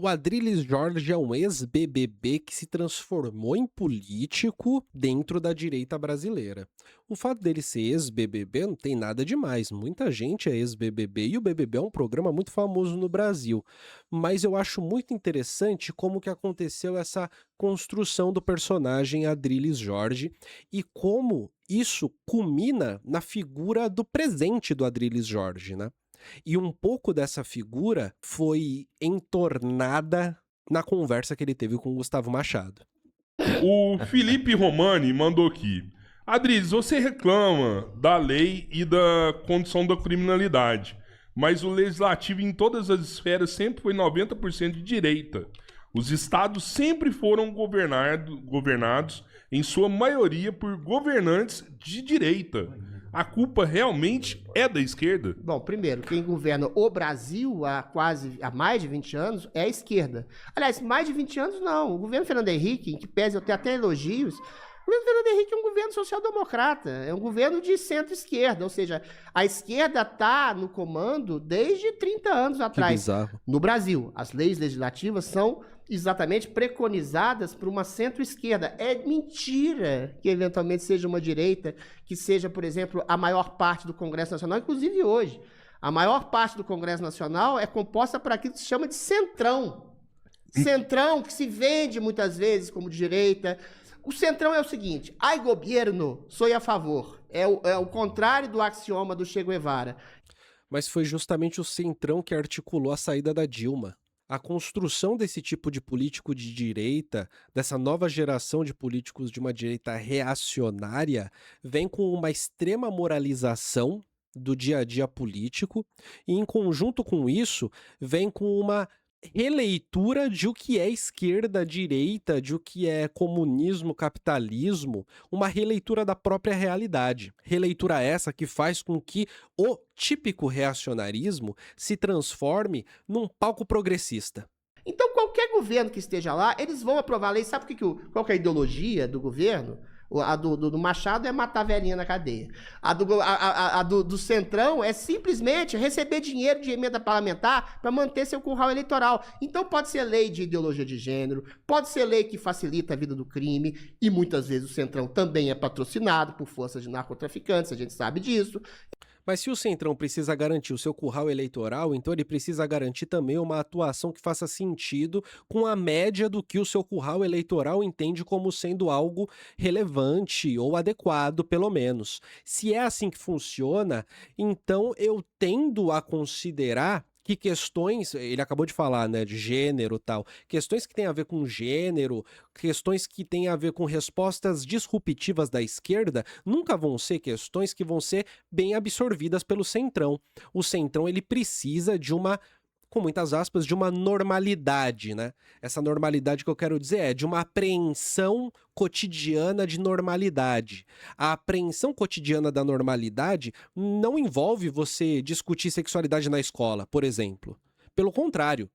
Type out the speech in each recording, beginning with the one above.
O Adrilles Jorge é um ex-BBB que se transformou em político dentro da direita brasileira. O fato dele ser ex-BBB não tem nada demais. Muita gente é ex-BBB e o BBB é um programa muito famoso no Brasil. Mas eu acho muito interessante como que aconteceu essa construção do personagem Adrilles Jorge e como isso culmina na figura do presente do Adrilles Jorge, né? E um pouco dessa figura foi entornada na conversa que ele teve com o Gustavo Machado. O Felipe Romani mandou aqui. Adrilles, você reclama da lei e da condição da criminalidade, mas o legislativo em todas as esferas sempre foi 90% de direita. Os estados sempre foram governados, em sua maioria, por governantes de direita. A culpa realmente é da esquerda? Bom, primeiro, quem governa o Brasil há mais de 20 anos é a esquerda. Aliás, mais de 20 anos não. O governo Fernando Henrique, em que pese eu ter até elogios, o governo Fernando Henrique é um governo social-democrata, é um governo de centro-esquerda, ou seja, a esquerda está no comando desde 30 anos atrás. Que bizarro. No Brasil, as leis legislativas são exatamente preconizadas por uma centro-esquerda. É mentira que eventualmente seja uma direita, que seja, por exemplo, a maior parte do Congresso Nacional, inclusive hoje. A maior parte do Congresso Nacional é composta por aquilo que se chama de centrão. Centrão que se vende muitas vezes como de direita. O centrão é o seguinte: ai governo, sou a favor. É o contrário do axioma do Che Guevara. Mas foi justamente o centrão que articulou a saída da Dilma. A construção desse tipo de político de direita, dessa nova geração de políticos de uma direita reacionária, vem com uma extrema moralização do dia a dia político e, em conjunto com isso, vem com uma releitura de o que é esquerda, direita, de o que é comunismo, capitalismo, uma releitura da própria realidade. Releitura essa que faz com que o típico reacionarismo se transforme num palco progressista. Então, qualquer governo que esteja lá, eles vão aprovar a lei. Sabe qual que é a ideologia do governo? A do Machado é matar a velhinha na cadeia. A do Centrão é simplesmente receber dinheiro de emenda parlamentar para manter seu curral eleitoral. Então pode ser lei de ideologia de gênero, pode ser lei que facilita a vida do crime, e muitas vezes o Centrão também é patrocinado por forças de narcotraficantes, a gente sabe disso. Mas se o Centrão precisa garantir o seu curral eleitoral, então ele precisa garantir também uma atuação que faça sentido com a média do que o seu curral eleitoral entende como sendo algo relevante ou adequado, pelo menos. Se é assim que funciona, então eu tendo a considerar que questões, ele acabou de falar, né, de gênero e tal, questões que têm a ver com gênero, questões que têm a ver com respostas disruptivas da esquerda, nunca vão ser questões que vão ser bem absorvidas pelo Centrão. O Centrão, ele precisa de uma, com muitas aspas, de uma normalidade, né? Essa normalidade que eu quero dizer é de uma apreensão cotidiana de normalidade. A apreensão cotidiana da normalidade não envolve você discutir sexualidade na escola, por exemplo. Pelo contrário,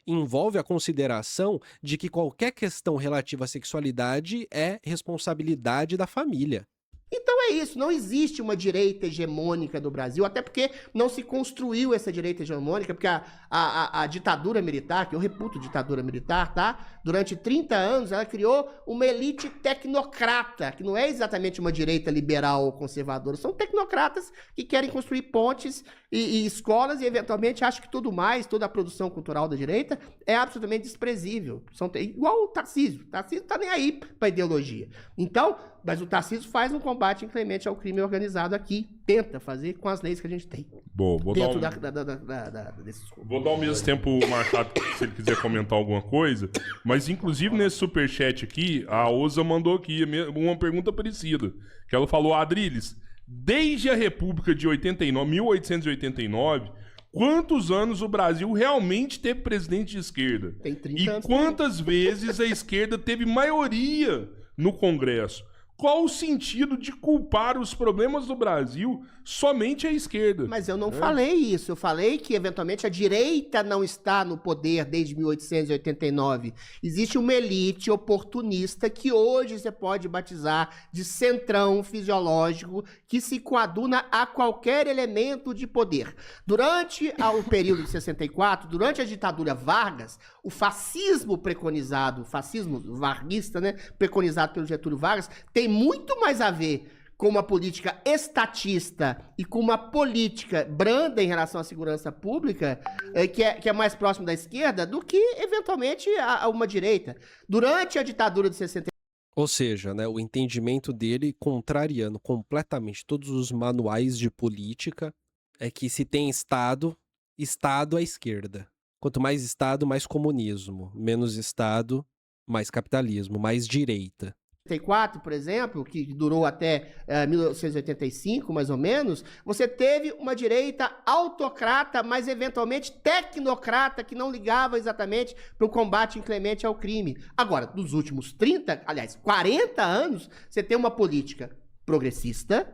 envolve a consideração de que qualquer questão relativa à sexualidade é responsabilidade da família. Então é isso, não existe uma direita hegemônica do Brasil, até porque não se construiu essa direita hegemônica, porque a ditadura militar, que eu reputo ditadura militar, tá? Durante 30 anos ela criou uma elite tecnocrata, que não é exatamente uma direita liberal ou conservadora, são tecnocratas que querem construir pontes e escolas e eventualmente acham que tudo mais, toda a produção cultural da direita é absolutamente desprezível. Igual o Tarcísio tá nem aí pra ideologia. Então, mas o Tarcísio faz um combate inclemente ao crime organizado aqui, tenta fazer com as leis que a gente tem. Bom, vou dar ao mesmo tempo o Machado, se ele quiser comentar alguma coisa, mas inclusive nesse superchat aqui, a Oza mandou aqui uma pergunta parecida, que ela falou: Adrilles, desde a República de 1889, quantos anos o Brasil realmente teve presidente de esquerda? Tem 30 e anos. quantas vezes a esquerda teve maioria no Congresso? Qual o sentido de culpar os problemas do Brasil somente a esquerda. Mas eu não falei isso. Eu falei que, eventualmente, a direita não está no poder desde 1889. Existe uma elite oportunista que hoje você pode batizar de centrão fisiológico que se coaduna a qualquer elemento de poder. Durante o período de 64, durante a ditadura Vargas, o fascismo preconizado, o fascismo varguista, né, preconizado pelo Getúlio Vargas, tem muito mais a ver com uma política estatista e com uma política branda em relação à segurança pública, que é mais próximo da esquerda, do que, eventualmente, a uma direita. Durante a ditadura de 64, Ou seja, né, o entendimento dele, contrariando completamente todos os manuais de política, é que se tem Estado, Estado à esquerda. Quanto mais Estado, mais comunismo. Menos Estado, mais capitalismo, mais direita. por exemplo, que durou até 1985, mais ou menos, você teve uma direita autocrata, mas eventualmente tecnocrata, que não ligava exatamente para o combate inclemente ao crime. Agora, nos últimos 40 anos, você tem uma política progressista,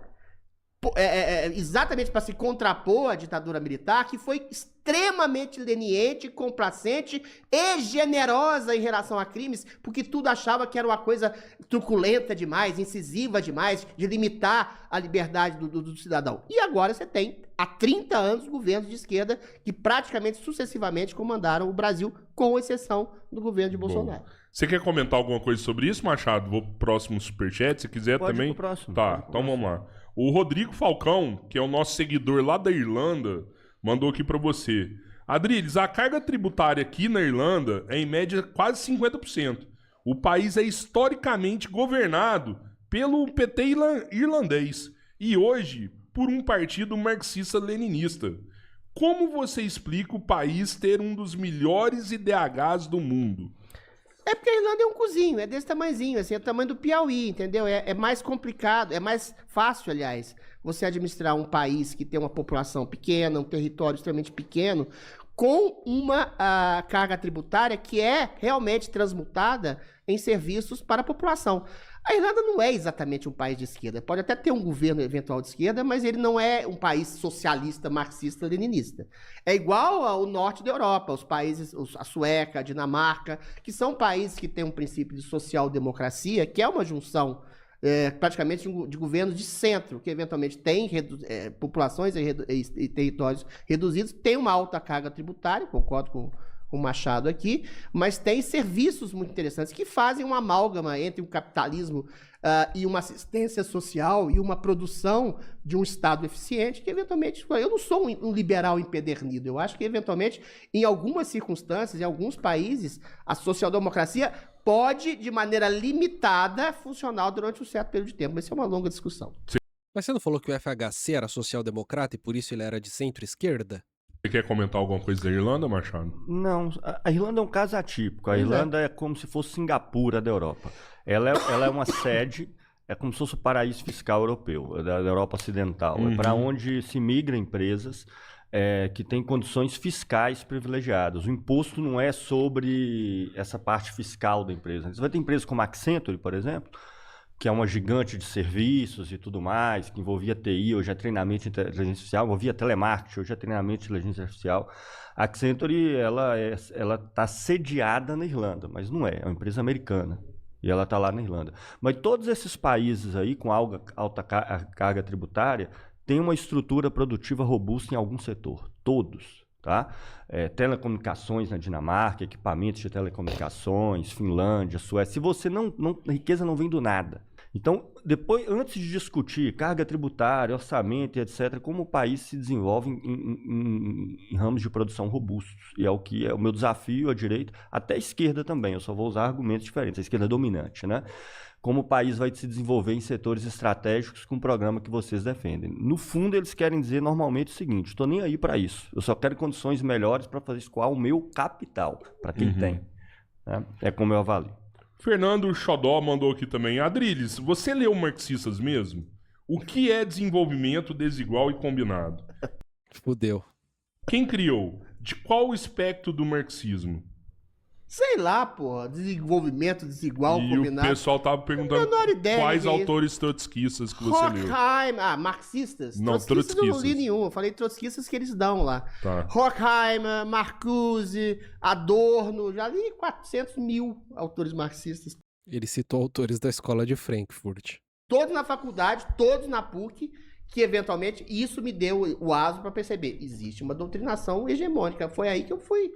exatamente para se contrapor à ditadura militar, que foi extremamente leniente, complacente e generosa em relação a crimes, porque tudo achava que era uma coisa truculenta demais, incisiva demais, de limitar a liberdade do cidadão. E agora você tem, há 30 anos, governos de esquerda que praticamente sucessivamente comandaram o Brasil, com exceção do governo de Bolsonaro. Você quer comentar alguma coisa sobre isso, Machado? Vou pro próximo superchat, se quiser Pode ir também. pro próximo, Tá, pode ir pro então próximo. vamos lá. O Rodrigo Falcão, que é o nosso seguidor lá da Irlanda, mandou aqui pra você. Adriles, a carga tributária aqui na Irlanda é em média quase 50%. O país é historicamente governado pelo PT irlandês e hoje por um partido marxista-leninista. Como você explica o país ter um dos melhores IDHs do mundo? É porque a Irlanda é um cozinho, é desse tamanhozinho, assim, é o tamanho do Piauí, entendeu? É mais complicado, é mais fácil, aliás, você administrar um país que tem uma população pequena, um território extremamente pequeno, com uma carga tributária que é realmente transmutada em serviços para a população. A Irlanda não é exatamente um país de esquerda. Pode até ter um governo eventual de esquerda, mas ele não é um país socialista, marxista, leninista. É igual ao norte da Europa, os países, a Suécia, a Dinamarca, que são países que têm um princípio de social-democracia, que é uma junção praticamente de governos de centro, que eventualmente tem populações e territórios reduzidos, tem uma alta carga tributária, concordo com o Machado aqui, mas tem serviços muito interessantes que fazem uma amálgama entre o capitalismo e uma assistência social e uma produção de um Estado eficiente que, eventualmente, eu não sou um liberal empedernido, eu acho que, eventualmente, em algumas circunstâncias, em alguns países, a social-democracia pode, de maneira limitada, funcionar durante um certo período de tempo, mas isso é uma longa discussão. Mas você não falou que o FHC era social-democrata e por isso ele era de centro-esquerda? Você quer comentar alguma coisa da Irlanda, Machado? Não, a Irlanda é um caso atípico. A Irlanda é como se fosse Singapura da Europa. Ela é uma sede, é como se fosse o paraíso fiscal europeu, da Europa Ocidental. É para onde se migram empresas que têm condições fiscais privilegiadas. O imposto não é sobre essa parte fiscal da empresa. Você vai ter empresas como a Accenture, por exemplo, que é uma gigante de serviços e tudo mais, que envolvia TI, hoje é treinamento de inteligência artificial, envolvia telemarketing, hoje é treinamento de inteligência artificial. A Accenture, ela está sediada na Irlanda, mas não é uma empresa americana, e ela está lá na Irlanda. Mas todos esses países aí, com alta carga tributária, têm uma estrutura produtiva robusta em algum setor, todos. Tá? Telecomunicações na Dinamarca, equipamentos de telecomunicações, Finlândia, Suécia. Se você a riqueza não vem do nada. Então, depois, antes de discutir carga tributária, orçamento e etc., como o país se desenvolve em ramos de produção robustos. E é o que é o meu desafio à direita, até à esquerda também. Eu só vou usar argumentos diferentes, a esquerda dominante, né? Como o país vai se desenvolver em setores estratégicos com o programa que vocês defendem. No fundo, eles querem dizer normalmente o seguinte: estou nem aí para isso. Eu só quero condições melhores para fazer escoar o meu capital, para quem tem. Né? É como eu avalio. Fernando Xodó mandou aqui também. Adriles, você leu Marxistas mesmo? O que é desenvolvimento desigual e combinado? Fudeu. Quem criou? De qual espectro do marxismo? Sei lá, porra, desenvolvimento desigual E combinado. o pessoal tava perguntando menor ideia quais que é isso. autores trotskistas que você leu. Horkheimer, marxistas? Não, Eu não li trotskistas. nenhum, eu falei trotskistas que eles dão lá. Tá. Horkheimer, Marcuse, Adorno, já li 400 mil autores marxistas. Ele citou autores da escola de Frankfurt. Todos na faculdade, todos na PUC, que eventualmente isso me deu o aso para perceber. Existe uma doutrinação hegemônica. Foi aí que eu fui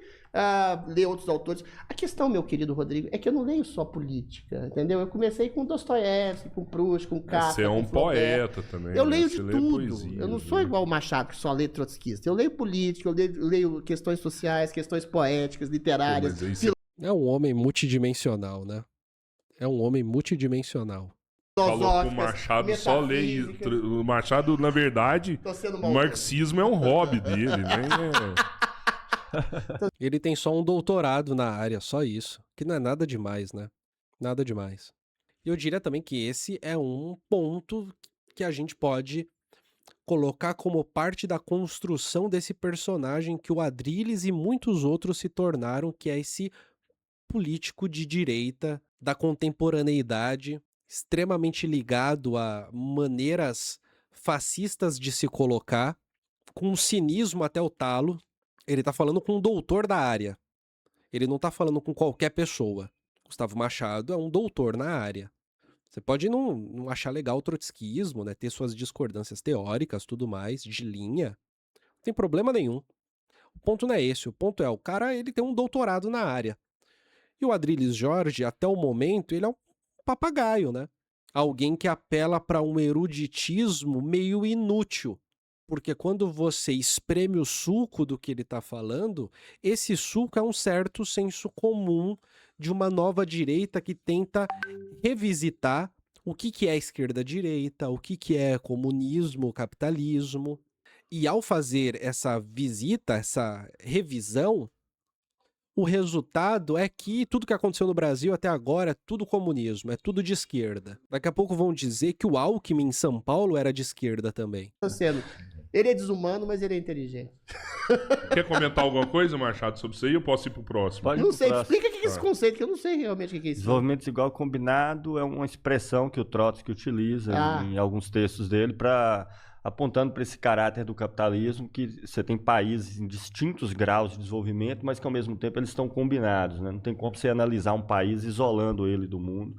ler outros autores. A questão, meu querido Rodrigo, é que eu não leio só política, entendeu? Eu comecei com Dostoiévski, com Proust, com Kafka. Você é um com Flaubert. poeta também. Eu né? leio Você de lê tudo. poesias, Eu não sou né? igual o Machado, que só lê trotskista. Eu leio política, eu leio questões sociais, questões poéticas, Pô, literárias. mas aí você É um homem multidimensional, né? É um homem multidimensional. falou que o filosóficas, Machado só lê. metafísicas. O Machado, na verdade, Tô sendo o maldoso. marxismo é um hobby dele, né? Ele tem só um doutorado na área, só isso. Que não é nada demais, né? Nada demais. E eu diria também que esse é um ponto que a gente pode colocar como parte da construção desse personagem que o Adrilles e muitos outros se tornaram, que é esse político de direita da contemporaneidade, extremamente ligado a maneiras fascistas de se colocar, com um cinismo até o talo. Ele tá falando com um doutor da área. Ele não tá falando com qualquer pessoa. Gustavo Machado é um doutor na área. Você pode não achar legal o trotskismo, né? Ter suas discordâncias teóricas, tudo mais, de linha. Não tem problema nenhum. O ponto não é esse. O ponto é, o cara ele tem um doutorado na área. E o Adrilles Jorge, até o momento, ele é um papagaio, né? Alguém que apela para um eruditismo meio inútil. Porque quando você espreme o suco do que ele está falando, esse suco é um certo senso comum de uma nova direita que tenta revisitar o que é esquerda-direita, o que é comunismo, capitalismo. E ao fazer essa visita, essa revisão, o resultado é que tudo que aconteceu no Brasil até agora é tudo comunismo, é tudo de esquerda. Daqui a pouco vão dizer que o Alckmin em São Paulo era de esquerda também. Ele é desumano, mas ele é inteligente. Quer comentar alguma coisa, Machado, sobre isso aí? Eu posso ir pro próximo. Pode ir Não pro sei, próximo. explica o que é esse conceito, que eu não sei realmente o que é isso. Desenvolvimento desigual combinado é uma expressão que o Trotsky utiliza em alguns textos dele para apontando para esse caráter do capitalismo, que você tem países em distintos graus de desenvolvimento, mas que ao mesmo tempo eles estão combinados, né? Não tem como você analisar um país isolando ele do mundo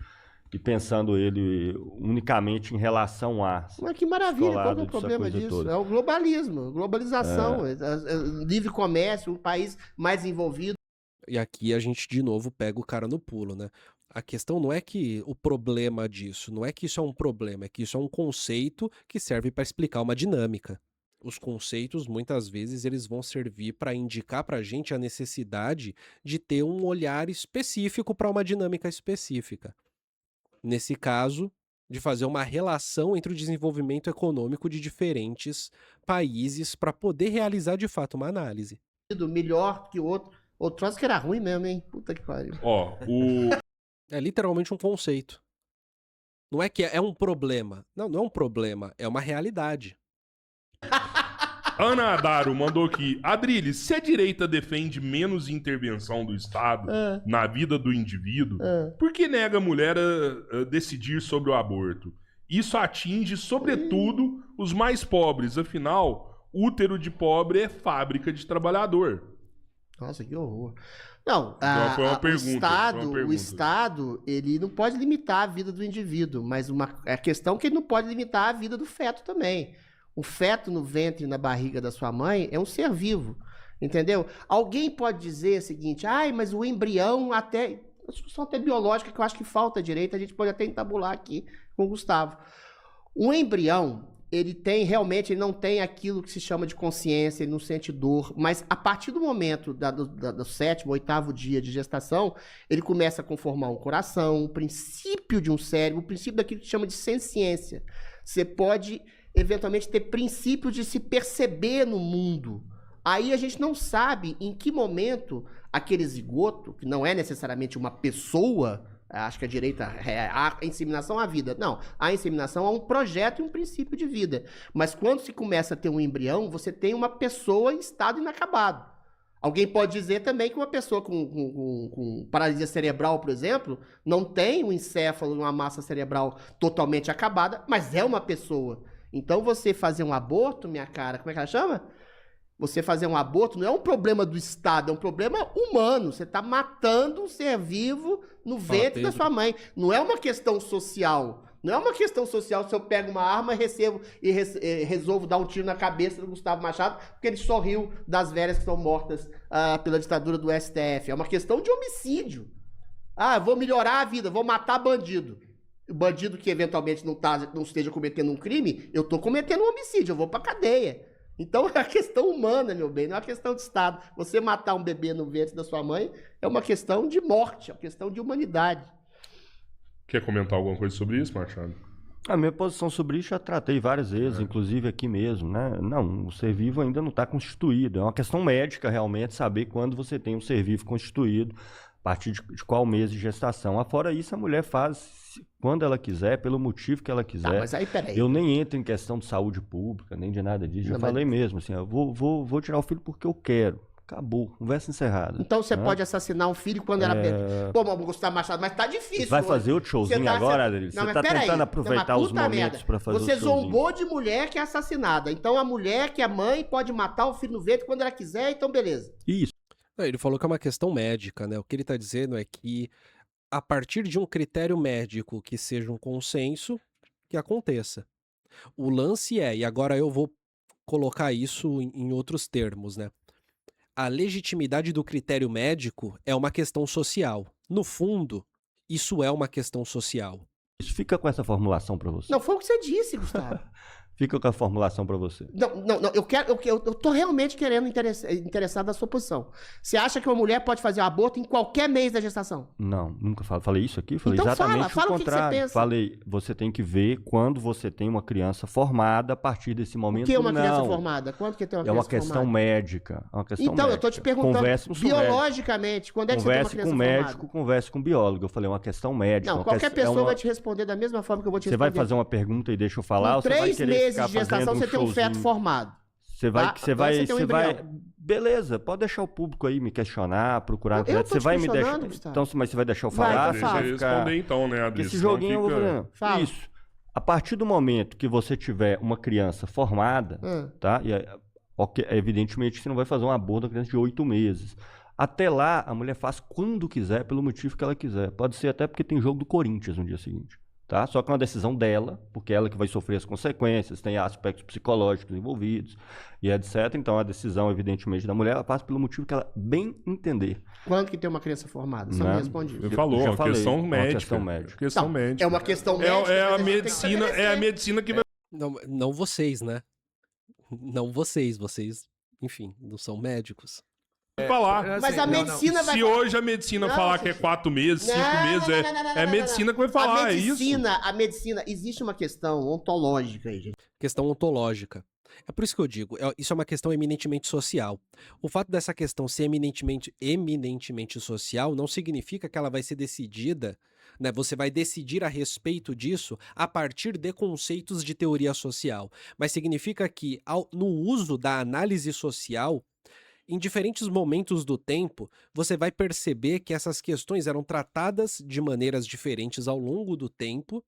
e pensando ele unicamente em relação a... Mas que maravilha, qual que é o descolado problema dessa coisa disso? toda. É o globalismo, globalização, livre comércio, um país mais envolvido. E aqui a gente de novo pega o cara no pulo, né? A questão não é que o problema disso, não é que isso é um problema, é que isso é um conceito que serve para explicar uma dinâmica. Os conceitos, muitas vezes, eles vão servir para indicar para a gente a necessidade de ter um olhar específico para uma dinâmica específica. Nesse caso, de fazer uma relação entre o desenvolvimento econômico de diferentes países para poder realizar de fato uma análise. Melhor que o outro. O Trotsky era ruim mesmo, hein? Puta que pariu. Ó, É literalmente um conceito. Não é que é um problema. Não é um problema, é uma realidade. Ana Adaro mandou aqui. Adrilles, se a direita defende menos intervenção do Estado na vida do indivíduo, por que nega a mulher a decidir sobre o aborto? Isso atinge, sobretudo, os mais pobres. Afinal, útero de pobre é fábrica de trabalhador. Nossa, que horror. Não, Então, foi uma pergunta, o Estado, ele não pode limitar a vida do indivíduo, mas a questão é que ele não pode limitar a vida do feto também. O feto no ventre e na barriga da sua mãe é um ser vivo, entendeu? Alguém pode dizer o seguinte, mas o embrião até... Uma discussão até biológica que eu acho que falta direito, a gente pode até entabular aqui com o Gustavo. O embrião, ele não tem aquilo que se chama de consciência, ele não sente dor, mas a partir do momento do 7º, 8º dia de gestação, ele começa a conformar um coração, um princípio de um cérebro, o princípio daquilo que se chama de senciência. Você pode, eventualmente, ter princípio de se perceber no mundo. Aí a gente não sabe em que momento aquele zigoto, que não é necessariamente uma pessoa... Acho que a direita, a inseminação à vida. Não, a inseminação é um projeto e um princípio de vida. Mas quando se começa a ter um embrião, você tem uma pessoa em estado inacabado. Alguém pode dizer também que uma pessoa com paralisia cerebral, por exemplo, não tem um encéfalo, uma massa cerebral totalmente acabada, mas é uma pessoa. Então você fazer um aborto, minha cara, como é que ela chama? Você fazer um aborto não é um problema do Estado, é um problema humano. Você está matando um ser vivo no ventre da sua mãe. Não é uma questão social. Não é uma questão social se eu pego uma arma e resolvo dar um tiro na cabeça do Gustavo Machado porque ele sorriu das velhas que são mortas pela ditadura do STF. É uma questão de homicídio. Eu vou melhorar a vida, vou matar bandido. O bandido que eventualmente não esteja cometendo um crime, eu estou cometendo um homicídio, eu vou pra cadeia. Então é a questão humana, meu bem, não é uma questão de Estado. Você matar um bebê no ventre da sua mãe é uma questão de morte, é uma questão de humanidade. Quer comentar alguma coisa sobre isso, Machado? A minha posição sobre isso já tratei várias vezes, inclusive aqui mesmo, né? Não, o ser vivo ainda não está constituído. É uma questão médica realmente saber quando você tem um ser vivo constituído, a partir de qual mês de gestação. Afora isso, a mulher faz quando ela quiser, pelo motivo que ela quiser. Mas aí, peraí. Eu nem entro em questão de saúde pública, nem de nada disso. Já falei mesmo, assim, eu vou tirar o filho porque eu quero. Acabou, conversa encerrada. Então você pode assassinar um filho quando era bebê. Pô, Gustavo Machado, mas tá difícil. Vai fazer outro showzinho agora, Adriano? Você tá tentando aproveitar os momentos pra fazer o showzinho. Você zombou de mulher que é assassinada. Então a mulher que é mãe pode matar o filho no ventre quando ela quiser, então beleza. Isso. Ele falou que é uma questão médica, né? O que ele tá dizendo é que a partir de um critério médico que seja um consenso, que aconteça. O lance e agora eu vou colocar isso em outros termos, né? A legitimidade do critério médico é uma questão social. No fundo, isso é uma questão social. Isso fica com essa formulação para você. Não, foi o que você disse, Gustavo. Fica com a formulação para você. Não, eu tô realmente querendo interessado na sua posição. Você acha que uma mulher pode fazer um aborto em qualquer mês da gestação? Não, nunca falei isso aqui. Falei então exatamente fala o contrário. O que você pensa. Falei, você tem que ver quando você tem uma criança formada a partir desse momento. O que é uma criança formada? Quando que tem uma criança formada? É uma questão médica. É uma questão então, médica. Eu tô te perguntando, biologicamente, quando é que você tem uma criança formada? Converse com médico, converse com biólogo. Eu falei, é uma questão médica. Não, qualquer pessoa vai te responder da mesma forma que eu vou te responder. Você vai fazer uma pergunta e deixa eu falar, ou você vai querer 3 meses ficar de gestação, você tem um feto formado. Você vai, beleza, pode deixar o público aí me questionar, procurar. Você vai me deixar. Então, mas você vai deixar eu falar? Deixa eu responder então, né, Adri? Esse joguinho eu vou fazer. Isso. A partir do momento que você tiver uma criança formada, tá? E evidentemente você não vai fazer um aborto da criança de 8 meses. Até lá, a mulher faz quando quiser, pelo motivo que ela quiser. Pode ser até porque tem jogo do Corinthians no dia seguinte. Tá? Só que é uma decisão dela, porque é ela que vai sofrer as consequências, tem aspectos psicológicos envolvidos e etc. Então a decisão, evidentemente, da mulher, ela passa pelo motivo que ela bem entender. Quando que tem uma criança formada? Você não me responde. Ele falou, uma questão médica. Questão médica. É uma questão médica. É a medicina que vai... Não vocês, né? Não vocês, enfim, não são médicos. Falar. Mas a medicina vai... Se hoje a medicina falar que é 4 meses, 5 meses, é a medicina que vai falar, é isso. A medicina, existe uma questão ontológica aí, gente. Questão ontológica. É por isso que eu digo, isso é uma questão eminentemente social. O fato dessa questão ser eminentemente social não significa que ela vai ser decidida, né? Você vai decidir a respeito disso a partir de conceitos de teoria social. Mas significa que, no uso da análise social, em diferentes momentos do tempo, você vai perceber que essas questões eram tratadas de maneiras diferentes ao longo do tempo,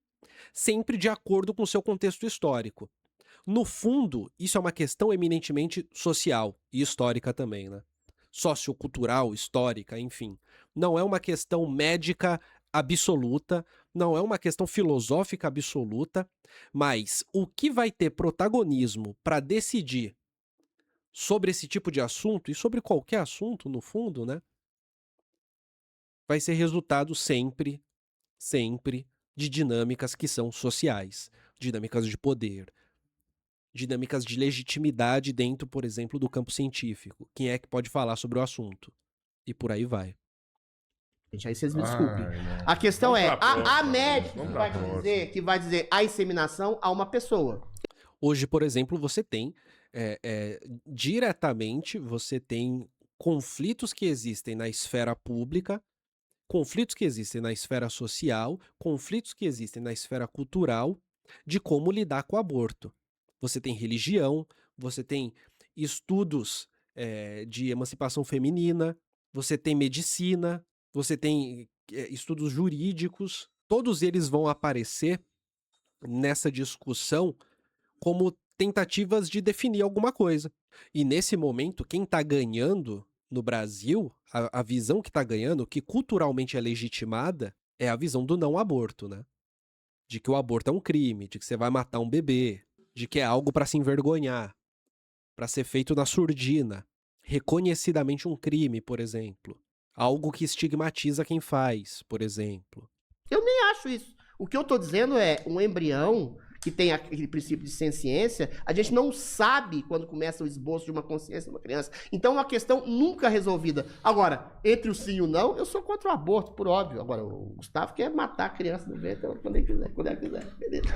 sempre de acordo com o seu contexto histórico. No fundo, isso é uma questão eminentemente social e histórica também, né? Sociocultural, histórica, enfim. Não é uma questão médica absoluta, não é uma questão filosófica absoluta, mas o que vai ter protagonismo para decidir sobre esse tipo de assunto, e sobre qualquer assunto, no fundo, né? Vai ser resultado sempre de dinâmicas que são sociais, dinâmicas de poder, dinâmicas de legitimidade dentro, por exemplo, do campo científico. Quem é que pode falar sobre o assunto? E por aí vai. Gente, aí vocês me desculpem. A questão a médica que vai dizer a inseminação a uma pessoa. Hoje, por exemplo, você tem diretamente, você tem conflitos que existem na esfera pública, conflitos que existem na esfera social, conflitos que existem na esfera cultural, de como lidar com o aborto. Você tem religião, você tem estudos de emancipação feminina, você tem medicina, você tem estudos jurídicos, todos eles vão aparecer nessa discussão como tentativas de definir alguma coisa. E nesse momento, quem está ganhando no Brasil, a visão que está ganhando, que culturalmente é legitimada, é a visão do não aborto, né? De que o aborto é um crime, de que você vai matar um bebê, de que é algo para se envergonhar, para ser feito na surdina, reconhecidamente um crime, por exemplo. Algo que estigmatiza quem faz, por exemplo. Eu nem acho isso. O que eu tô dizendo é um embrião que tem aquele princípio de senciência, a gente não sabe quando começa o esboço de uma consciência de uma criança. Então é uma questão nunca resolvida. Agora, entre o sim e o não, eu sou contra o aborto, por óbvio. Agora, o Gustavo quer matar a criança do ventre quando ele quiser. Beleza.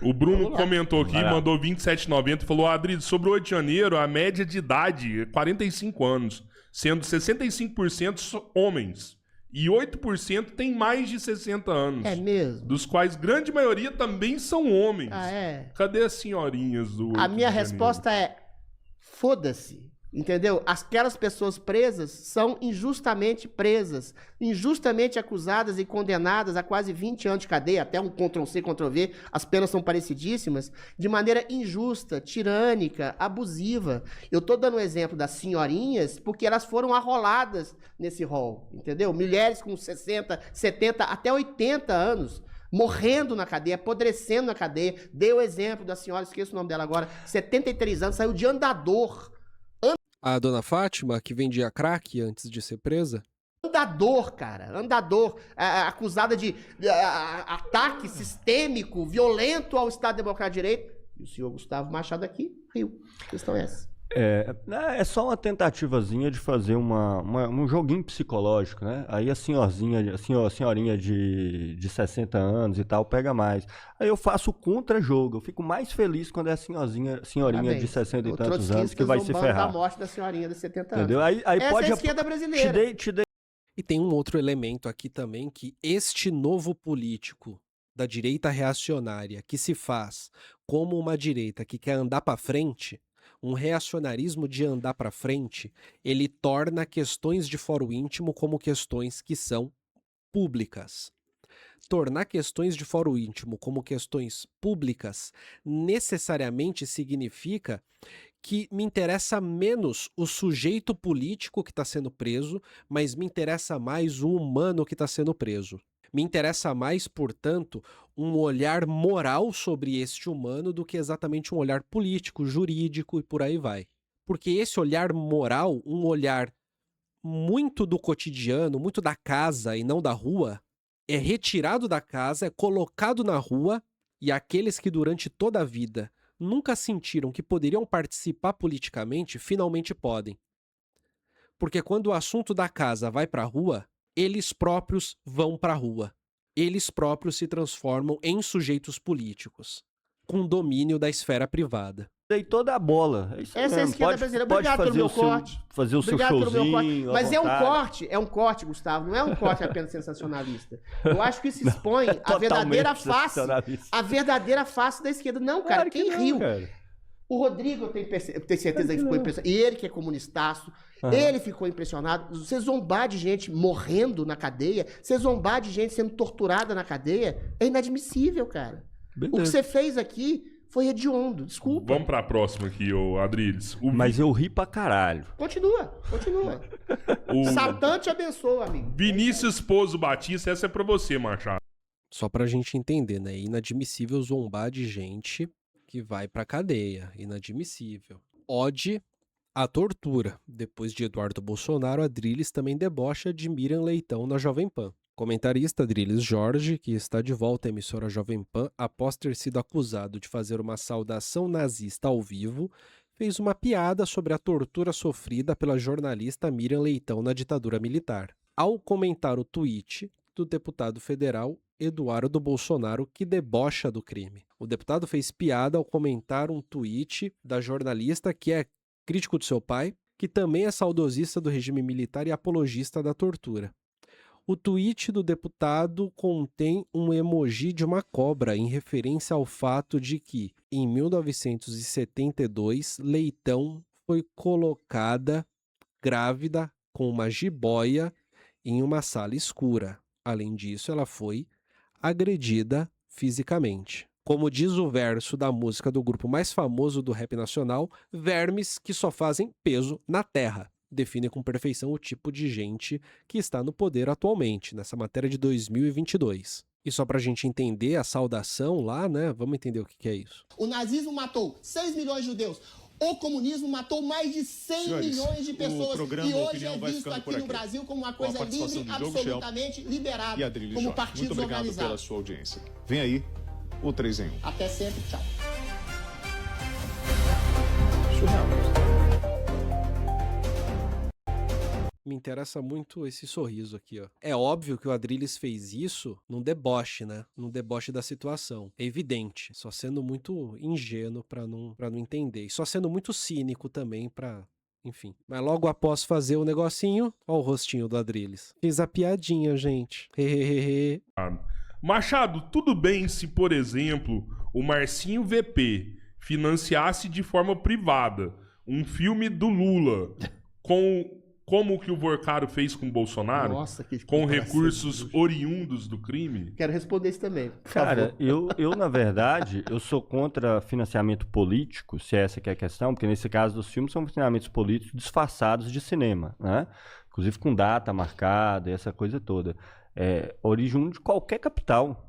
O Bruno comentou aqui, mandou 27,90 e falou: Adriles, sobre o 8 de janeiro, a média de idade é 45 anos, sendo 65% homens. E 8% tem mais de 60 anos. É mesmo? Dos quais grande maioria também são homens. Ah, é? Cadê as senhorinhas do 8 A minha de resposta é: foda-se. Entendeu? Aquelas pessoas presas são injustamente presas, injustamente acusadas e condenadas a quase 20 anos de cadeia, até um Ctrl-C, Ctrl-V, as penas são parecidíssimas, de maneira injusta, tirânica, abusiva. Eu tô dando o exemplo das senhorinhas porque elas foram arroladas nesse rol, entendeu? Mulheres com 60, 70, até 80 anos, morrendo na cadeia, apodrecendo na cadeia. Dei o exemplo da senhora, esqueço o nome dela agora, 73 anos, saiu de andador. A dona Fátima, que vendia crack antes de ser presa? Andador, cara. Andador. Acusada de ataque sistêmico, violento ao Estado Democrático de Direito. E o senhor Gustavo Machado aqui riu. A questão é essa. É só uma tentativazinha de fazer um joguinho psicológico, né? Aí a senhorinha de 60 anos e tal pega mais. Aí eu faço o contra-jogo. Eu fico mais feliz quando é a senhorinha de 60 e tantos anos que vai se ferrar. Da morte da senhorinha de 70 anos. Entendeu? Aí essa pode é a esquerda brasileira. E tem um outro elemento aqui também, que este novo político da direita reacionária, que se faz como uma direita que quer andar para frente, um reacionarismo de andar para frente, ele torna questões de fórum íntimo como questões que são públicas. Tornar questões de fórum íntimo como questões públicas necessariamente significa que me interessa menos o sujeito político que está sendo preso, mas me interessa mais o humano que está sendo preso. Me interessa mais, portanto, um olhar moral sobre este humano do que exatamente um olhar político, jurídico e por aí vai. Porque esse olhar moral, um olhar muito do cotidiano, muito da casa e não da rua, é retirado da casa, é colocado na rua, e aqueles que durante toda a vida nunca sentiram que poderiam participar politicamente, finalmente podem. Porque quando o assunto da casa vai para a rua, eles próprios vão para a rua. Eles próprios se transformam em sujeitos políticos, com domínio da esfera privada. Dei toda a bola. Essa é a esquerda brasileira. Obrigado pelo meu corte. Fazer o seu showzinho. Mas é um corte, Gustavo. Não é um corte apenas sensacionalista. Eu acho que isso expõe a verdadeira face da esquerda. Não, cara, Claro quem não, riu? cara. O Rodrigo, eu tenho certeza que ficou impressionado. E ele que é comunistaço, ele ficou impressionado. Você zombar de gente morrendo na cadeia, você zombar de gente sendo torturada na cadeia, é inadmissível, cara. Beleza. O que você fez aqui foi hediondo, desculpa. Vamos pra próxima aqui, ô Adriles. Mas eu ri pra caralho. Continua. Satã te abençoa, amigo. Vinícius Pozo Batista, essa é pra você, Machado. Só pra gente entender, né? É inadmissível zombar de gente que vai pra cadeia. Inadmissível. Ode à tortura. Depois de Eduardo Bolsonaro, Adriles também debocha de Miriam Leitão na Jovem Pan. Comentarista Adriles Jorge, que está de volta à emissora Jovem Pan após ter sido acusado de fazer uma saudação nazista ao vivo, fez uma piada sobre a tortura sofrida pela jornalista Miriam Leitão na ditadura militar. Ao comentar o tweet do deputado federal Eduardo Bolsonaro, que debocha do crime. O deputado fez piada ao comentar um tweet da jornalista que é crítico do seu pai, que também é saudosista do regime militar e apologista da tortura. O tweet do deputado contém um emoji de uma cobra em referência ao fato de que, em 1972, Leitão foi colocada grávida com uma jiboia em uma sala escura. Além disso, ela foi agredida fisicamente. Como diz o verso da música do grupo mais famoso do rap nacional, vermes que só fazem peso na terra. Define com perfeição o tipo de gente que está no poder atualmente, nessa matéria de 2022. E só pra gente entender a saudação lá, né? Vamos entender o que é isso. O nazismo matou 6 milhões de judeus. O comunismo matou mais de 100 milhões de pessoas. E hoje é visto aqui no Brasil como uma coisa livre, absolutamente liberada, como partidos organizados. Muito obrigado pela sua audiência. Vem aí o 3 em 1. Até sempre, tchau. Me interessa muito esse sorriso aqui, ó. É óbvio que o Adrilles fez isso num deboche, né? Num deboche da situação. É evidente. Só sendo muito ingênuo pra não entender. E só sendo muito cínico também pra... Enfim. Mas logo após fazer o negocinho, ó o rostinho do Adrilles. Fiz a piadinha, gente. Hehehe. Machado, tudo bem se, por exemplo, o Marcinho VP financiasse de forma privada um filme do Lula como que o Vorcaro fez com o Bolsonaro? Nossa, com recursos oriundos do crime? Quero responder isso também. Cara, eu, na verdade, eu sou contra financiamento político, se essa que é a questão, porque nesse caso dos filmes são financiamentos políticos disfarçados de cinema, né? Inclusive com data marcada e essa coisa toda. Origem de qualquer capital.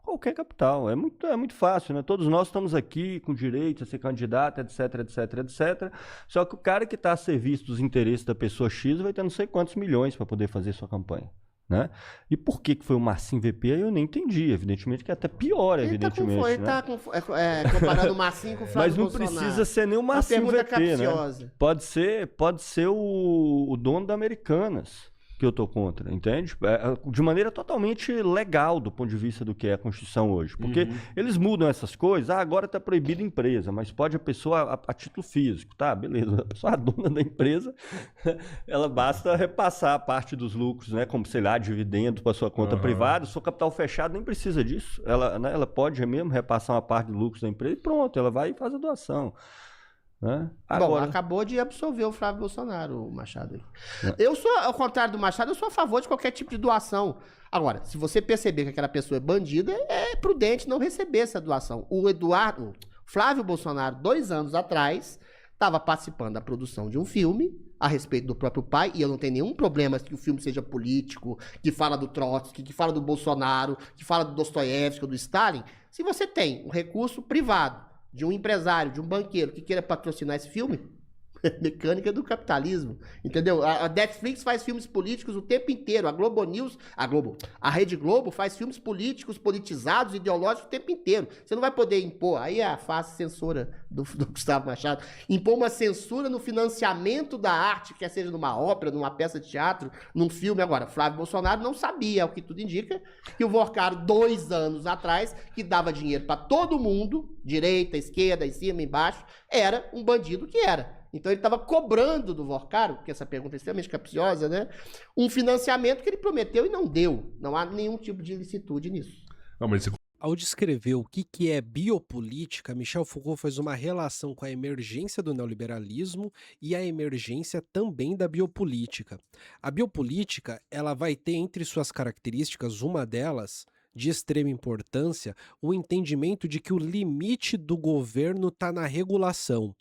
Qualquer capital. É muito fácil, né? Todos nós estamos aqui com direito a ser candidato, etc, etc, etc. Só que o cara que está a serviço dos interesses da pessoa X vai ter não sei quantos milhões para poder fazer sua campanha, né? E por que foi o Marcinho VP? Eu nem entendi. Evidentemente que é até pior, evidentemente. Ele tá comparando o Marcinho com o Flávio Bolsonaro. Mas não precisa ser nem o Marcinho VP, capciosa. Né? Pode ser o dono da Americanas, que eu tô contra, entende? De maneira totalmente legal do ponto de vista do que é a Constituição hoje. Porque eles mudam essas coisas, agora tá proibido empresa, mas pode a pessoa a título físico, tá? Beleza, a pessoa a dona da empresa, ela basta repassar a parte dos lucros, né? Como, sei lá, dividendos para sua conta privada, seu capital fechado nem precisa disso. Ela pode mesmo repassar uma parte dos lucros da empresa e pronto, ela vai e faz a doação. Agora... Bom, acabou de absolver o Flávio Bolsonaro, o Machado. Eu sou, ao contrário do Machado, eu sou a favor de qualquer tipo de doação. Agora, se você perceber que aquela pessoa é bandida, é prudente não receber essa doação. O Flávio Bolsonaro, 2 anos atrás, estava participando da produção de um filme a respeito do próprio pai, e eu não tenho nenhum problema que o filme seja político, que fala do Trotsky, que fala do Bolsonaro, que fala do Dostoiévski ou do Stalin. Se você tem um recurso privado, de um empresário, de um banqueiro que queira patrocinar esse filme, mecânica do capitalismo, entendeu? A Netflix faz filmes políticos o tempo inteiro, a Rede Globo faz filmes políticos, politizados, ideológicos o tempo inteiro. Você não vai poder impor, aí é a face censura do Gustavo Machado, impor uma censura no financiamento da arte, quer seja numa ópera, numa peça de teatro, num filme. Agora, Flávio Bolsonaro não sabia, o que tudo indica, que o Vorcaro, 2 anos atrás, que dava dinheiro para todo mundo, direita, esquerda, em cima, embaixo, era um bandido que era. Então ele estava cobrando do Vorcaro, porque essa pergunta é extremamente capciosa, né? Um financiamento que ele prometeu e não deu. Não há nenhum tipo de ilicitude nisso. Não, mas Ao descrever o que é biopolítica, Michel Foucault faz uma relação com a emergência do neoliberalismo e a emergência também da biopolítica. A biopolítica, ela vai ter entre suas características, uma delas, de extrema importância, o entendimento de que o limite do governo está na regulação.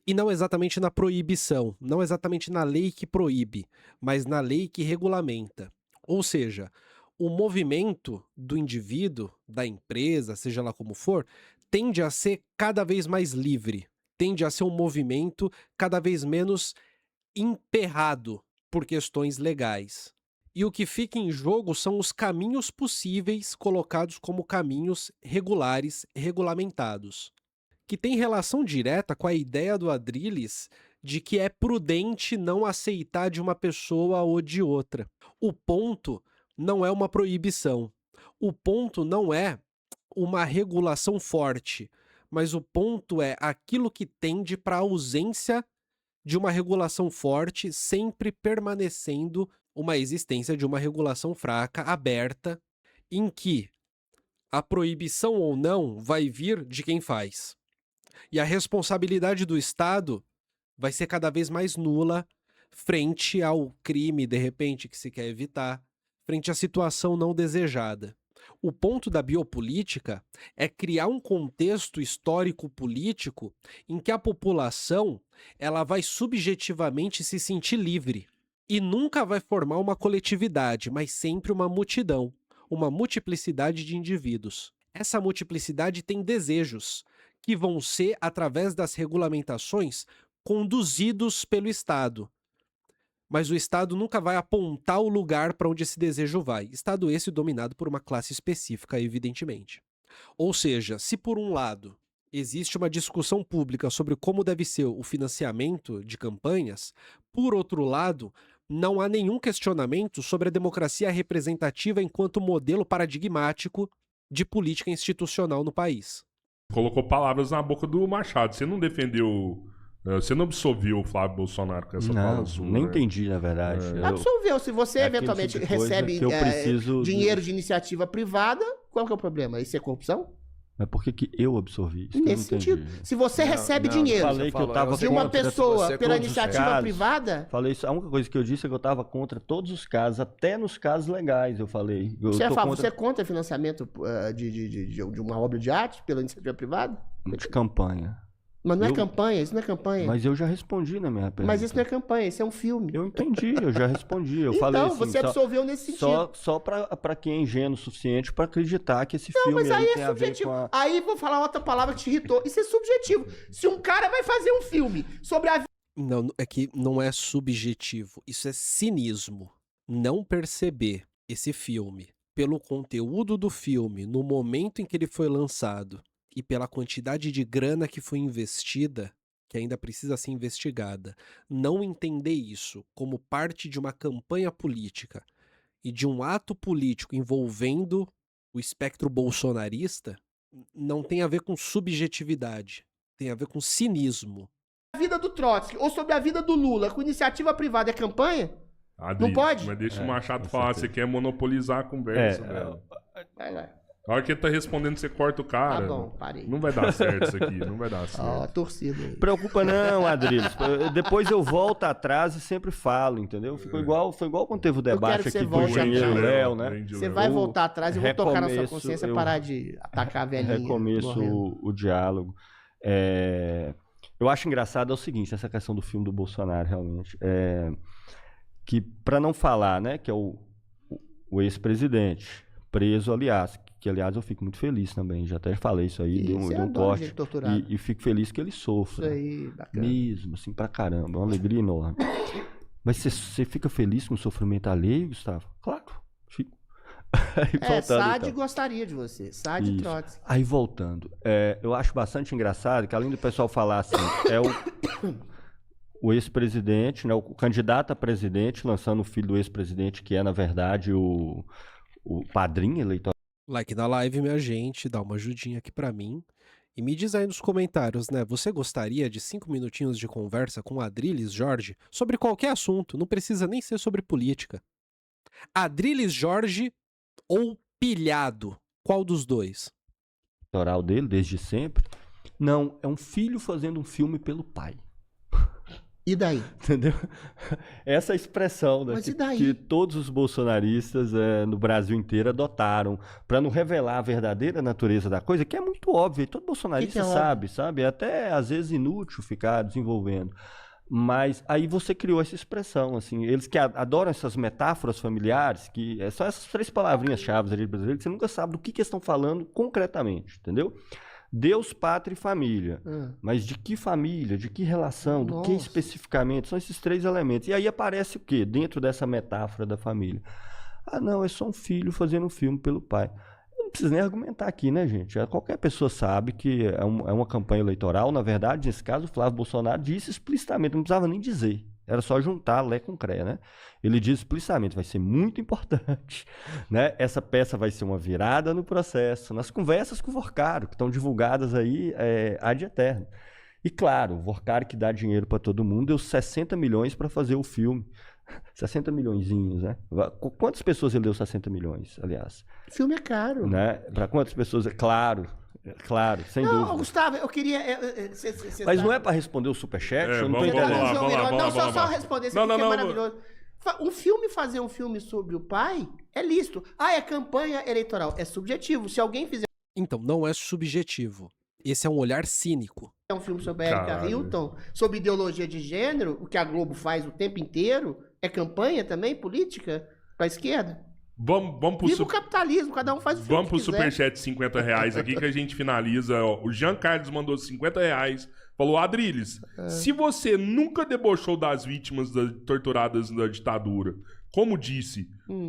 E não exatamente na proibição, não exatamente na lei que proíbe, mas na lei que regulamenta. Ou seja, o movimento do indivíduo, da empresa, seja lá como for, tende a ser cada vez mais livre, tende a ser um movimento cada vez menos emperrado por questões legais. E o que fica em jogo são os caminhos possíveis colocados como caminhos regulares, regulamentados, que tem relação direta com a ideia do Adrilles de que é prudente não aceitar de uma pessoa ou de outra. O ponto não é uma proibição. O ponto não é uma regulação forte, mas o ponto é aquilo que tende para a ausência de uma regulação forte, sempre permanecendo uma existência de uma regulação fraca, aberta, em que a proibição ou não vai vir de quem faz. E a responsabilidade do Estado vai ser cada vez mais nula frente ao crime, de repente, que se quer evitar, frente à situação não desejada. O ponto da biopolítica é criar um contexto histórico-político em que a população ela vai subjetivamente se sentir livre e nunca vai formar uma coletividade, mas sempre uma multidão, uma multiplicidade de indivíduos. Essa multiplicidade tem desejos que vão ser, através das regulamentações, conduzidos pelo Estado. Mas o Estado nunca vai apontar o lugar para onde esse desejo vai. Estado esse dominado por uma classe específica, evidentemente. Ou seja, se por um lado existe uma discussão pública sobre como deve ser o financiamento de campanhas, por outro lado, não há nenhum questionamento sobre a democracia representativa enquanto modelo paradigmático de política institucional no país. Colocou palavras na boca do Machado. Você não defendeu... Você não absolveu o Flávio Bolsonaro com essa fala sua? Nem entendi, na verdade. Absolveu. Se você eventualmente tipo de coisa recebe que eu preciso dinheiro de iniciativa privada, qual que é o problema? Isso é corrupção? Mas por que eu absorvi isso? Que eu não Nesse sentido. entendi. Se você recebe dinheiro Falei que eu tava de uma contra pessoa você pela todos os iniciativa casos. privada... Falei isso. A única coisa que eu disse é que eu estava contra todos os casos, até nos casos legais, eu falei. Você é contra financiamento de uma obra de arte pela iniciativa privada? De campanha. Mas não é campanha, isso não é campanha. Mas eu já respondi na minha pergunta. Mas isso não é campanha, isso é um filme. Eu entendi, eu já respondi. Eu então, falei assim, você absolveu nesse sentido. Só pra quem é ingênuo o suficiente pra acreditar que esse filme mas aí tem é a ver subjetivo. com a... Aí vou falar outra palavra que te irritou. Isso é subjetivo. Se um cara vai fazer um filme sobre a... Não, é que não é subjetivo. Isso é cinismo. Não perceber esse filme pelo conteúdo do filme, no momento em que ele foi lançado e pela quantidade de grana que foi investida, que ainda precisa ser investigada, não entender isso como parte de uma campanha política e de um ato político envolvendo o espectro bolsonarista, não tem a ver com subjetividade, tem a ver com cinismo. A vida do Trotsky ou sobre a vida do Lula com iniciativa privada é campanha? Adriles, não pode? Mas deixa o Machado falar, você quer monopolizar a conversa, velho. Vai lá. A hora que ele tá respondendo, você corta o cara. Tá bom, parei. Não vai dar certo isso aqui, não vai dar certo. Ó, torcida aí. Preocupa não, Adriles. Depois eu volto atrás e sempre falo, entendeu? Foi igual quando teve o debate aqui do engenheiro Léo, né? Você vai voltar atrás e eu vou tocar na sua consciência e parar de atacar a velhinha. Recomeço o diálogo. Eu acho engraçado é o seguinte, essa questão do filme do Bolsonaro, realmente. Que, para não falar, né, que é o ex-presidente, preso, aliás, que aliás eu fico muito feliz também, já até falei isso aí, deu um corte, e fico feliz que ele sofra. Isso aí, bacana. Mesmo, assim, pra caramba, uma alegria enorme. Mas você fica feliz com o sofrimento alheio, Gustavo? Claro, fico. Sade gostaria de você, Sade e Trotsky. Aí voltando, eu acho bastante engraçado que além do pessoal falar assim, o ex-presidente, né, o candidato a presidente, lançando o filho do ex-presidente, que é, na verdade, o padrinho eleitoral. Like na live, minha gente, dá uma ajudinha aqui pra mim. E me diz aí nos comentários, né? Você gostaria de 5 minutinhos de conversa com Adriles Jorge sobre qualquer assunto? Não precisa nem ser sobre política. Adriles Jorge ou Pilhado? Qual dos dois? Eleitoral dele, desde sempre. Não, é um filho fazendo um filme pelo pai. E daí? Entendeu? Essa expressão, né, que todos os bolsonaristas no Brasil inteiro adotaram para não revelar a verdadeira natureza da coisa, que é muito óbvio, e todo bolsonarista sabe? É até às vezes inútil ficar desenvolvendo. Mas aí você criou essa expressão, assim, eles que adoram essas metáforas familiares, que são essas 3 palavrinhas-chave ali brasileiras, que você nunca sabe do que eles estão falando concretamente, entendeu? Deus, pátria e família. Mas de que família? De que relação? Do que especificamente? São esses 3 elementos. E aí aparece o quê? Dentro dessa metáfora da família. Ah, não, é só um filho fazendo um filme pelo pai. Eu não preciso nem argumentar aqui, né, gente? Qualquer pessoa sabe que é uma campanha eleitoral. Na verdade, nesse caso, o Flávio Bolsonaro disse explicitamente, não precisava nem dizer. Era só juntar Lé com Cré, né? Ele diz explicitamente, vai ser muito importante, né? Essa peça vai ser uma virada no processo, nas conversas com o Vorcaro, que estão divulgadas aí ad eterno. E claro, o Vorcaro que dá dinheiro para todo mundo, deu 60 milhões para fazer o filme. 60 milhõezinhos, né? Quantas pessoas ele deu 60 milhões, aliás? O filme é caro. Né? Para quantas pessoas? Claro. Claro, sem Não, dúvida. Gustavo, eu queria... Mas não é para responder o superchat? É, eu não tô vamos entendendo. lá, vamos lá, Não, vamos só lá. responder, isso Não, aqui não, que é não, maravilhoso. Fazer um filme sobre o pai é lícito. É campanha eleitoral. É subjetivo. Se alguém fizer Então, não é subjetivo. Esse é um olhar cínico. um filme sobre a Erika Caralho. Hilton, sobre ideologia de gênero, o que a Globo faz o tempo inteiro, é campanha também, política, pra esquerda? Vamos pro Viva o capitalismo, cada um faz o filme Vamos pro que quiser. superchat de 50 reais aqui que a gente finaliza. Ó, o Jean Carlos mandou 50 reais. Falou, Adriles, se você nunca debochou das vítimas torturadas da ditadura, como disse,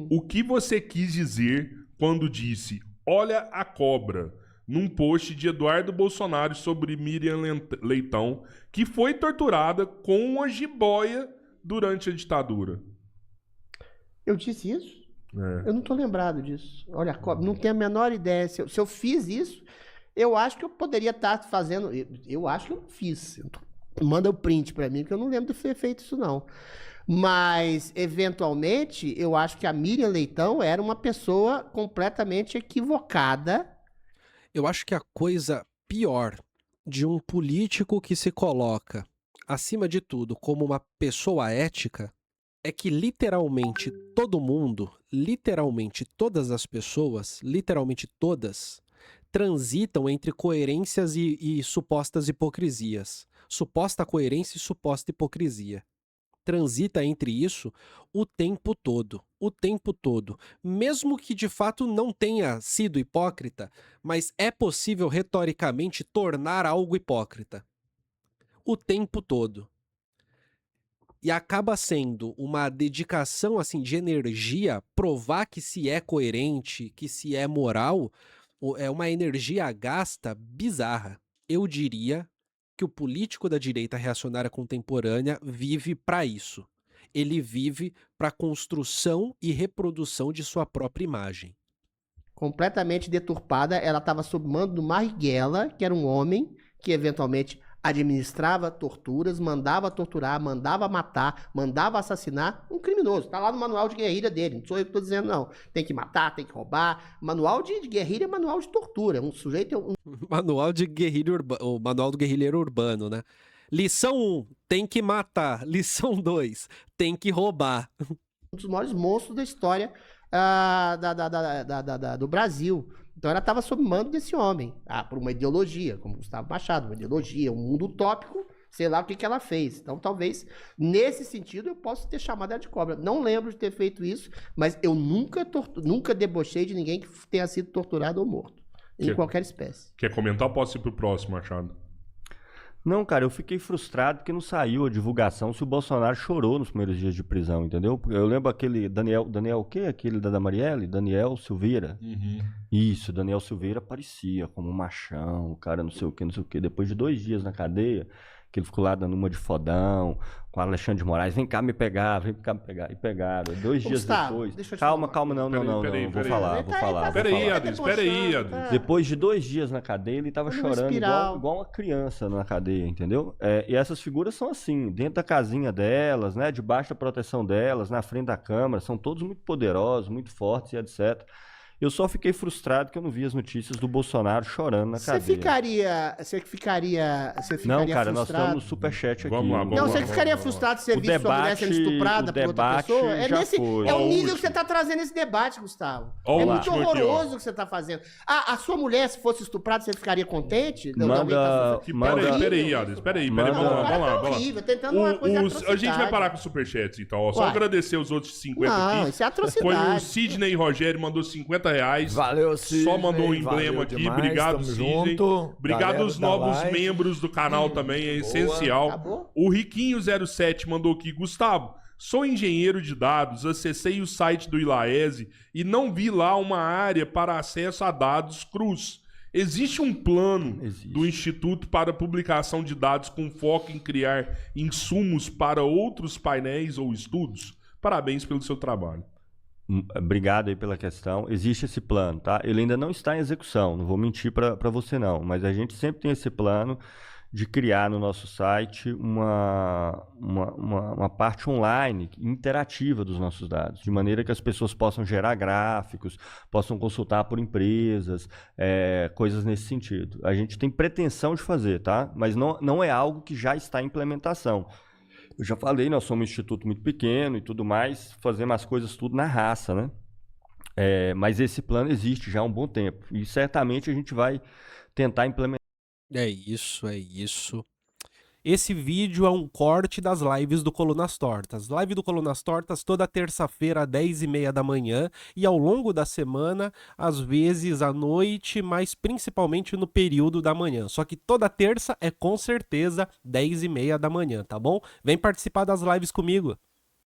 o que você quis dizer quando disse, olha a cobra, num post de Eduardo Bolsonaro sobre Miriam Leitão, que foi torturada com uma jiboia durante a ditadura? Eu disse isso? É. Eu não tô lembrado disso. Olha, não tenho a menor ideia. Se eu fiz isso, eu acho que eu poderia estar fazendo. Eu acho que eu não fiz. Manda o print pra mim, que eu não lembro de ter feito isso, não. Mas, eventualmente, eu acho que a Miriam Leitão era uma pessoa completamente equivocada. Eu acho que a coisa pior de um político que se coloca, acima de tudo, como uma pessoa ética, é que literalmente todo mundo, literalmente todas as pessoas, literalmente todas, transitam entre coerências e supostas hipocrisias. Suposta coerência e suposta hipocrisia. Transita entre isso o tempo todo. O tempo todo. Mesmo que de fato não tenha sido hipócrita, mas é possível retoricamente tornar algo hipócrita. O tempo todo. E acaba sendo uma dedicação assim de energia provar que se é coerente, que se é moral, é uma energia gasta bizarra. Eu diria que o político da direita reacionária contemporânea vive para isso. Ele vive para construção e reprodução de sua própria imagem. Completamente deturpada. Ela estava sob mando do Marighella, que era um homem que eventualmente administrava torturas, mandava torturar, mandava matar, mandava assassinar um criminoso. Tá lá no manual de guerrilha dele, não sou eu que tô dizendo não. Tem que matar, tem que roubar. Manual de guerrilha é manual de tortura. Um sujeito... Manual de guerrilha o manual do guerrilheiro urbano, né? Lição 1, tem que matar. Lição 2, tem que roubar. Um dos maiores monstros da história do Brasil. Então ela estava sob mando desse homem, por uma ideologia, como Gustavo Machado, uma ideologia, um mundo utópico, sei lá o que ela fez. Então talvez, nesse sentido, eu possa ter chamado ela de cobra. Não lembro de ter feito isso, mas eu nunca debochei de ninguém que tenha sido torturado ou morto, em qualquer espécie. Quer comentar ou posso ir pro próximo, Machado? Não, cara, eu fiquei frustrado porque não saiu a divulgação se o Bolsonaro chorou nos primeiros dias de prisão, entendeu? Eu lembro aquele Daniel o quê? Aquele da Marielle? Daniel Silveira. Isso, Daniel Silveira aparecia como um machão, o cara não sei o quê. Depois de 2 dias na cadeia, que ele ficou lá dando uma de fodão, com o Alexandre de Moraes, vem cá me pegar. E pegaram. 2 dias Gustavo, depois. deixa eu te Calma, falar. não. Vou falar. Peraí, Adriles, peraí. Depois de 2 dias na cadeia, ele tava chorando igual uma criança na cadeia, entendeu? E essas figuras são assim, dentro da casinha delas, né? Debaixo da proteção delas, na frente da Câmara, são todos muito poderosos, muito fortes e etc. Eu só fiquei frustrado que eu não vi as notícias do Bolsonaro chorando na cadeia. Você ficaria Não, cara, frustrado? nós estamos no superchat aqui. Vamos lá, Não, você ficaria frustrado se você visse sua mulher sendo estuprada por outra pessoa? É o nível que você tá trazendo esse debate, Gustavo. Ó, é o muito último aqui, horroroso o que você tá fazendo. A sua mulher, se fosse estuprada, você ficaria contente? Peraí, Adriles, peraí, vamos lá. É horrível, tentando uma coisa A gente vai parar com o superchat, então. Ó, só agradecer os outros 50 Não, aqui. isso é atrocidade. Foi o Sidney Rogério, mandou 50 reais. Valeu, Sidney. Só mandou um emblema aqui. Demais, obrigado, tamo Sidney. junto. Obrigado Galera aos da novos live. membros do canal também, é essencial. Acabou? O Riquinho07 mandou aqui. Gustavo, sou engenheiro de dados, acessei o site do ILAESE e não vi lá uma área para acesso a dados crus. Existe um plano do Instituto para publicação de dados com foco em criar insumos para outros painéis ou estudos? Parabéns pelo seu trabalho. Obrigado aí pela questão. Existe esse plano, tá? Ele ainda não está em execução, não vou mentir para você não, mas a gente sempre tem esse plano de criar no nosso site uma parte online interativa dos nossos dados, de maneira que as pessoas possam gerar gráficos, possam consultar por empresas, coisas nesse sentido. A gente tem pretensão de fazer, tá? Mas não é algo que já está em implementação. Eu já falei, nós somos um instituto muito pequeno e tudo mais, fazemos as coisas tudo na raça, né? Mas esse plano existe já há um bom tempo e certamente a gente vai tentar implementar. É isso, é isso. Esse vídeo é um corte das lives do Colunas Tortas. Live do Colunas Tortas toda terça-feira, às 10h30 da manhã, e ao longo da semana, às vezes à noite, mas principalmente no período da manhã. Só que toda terça é com certeza 10h30 da manhã, tá bom? Vem participar das lives comigo.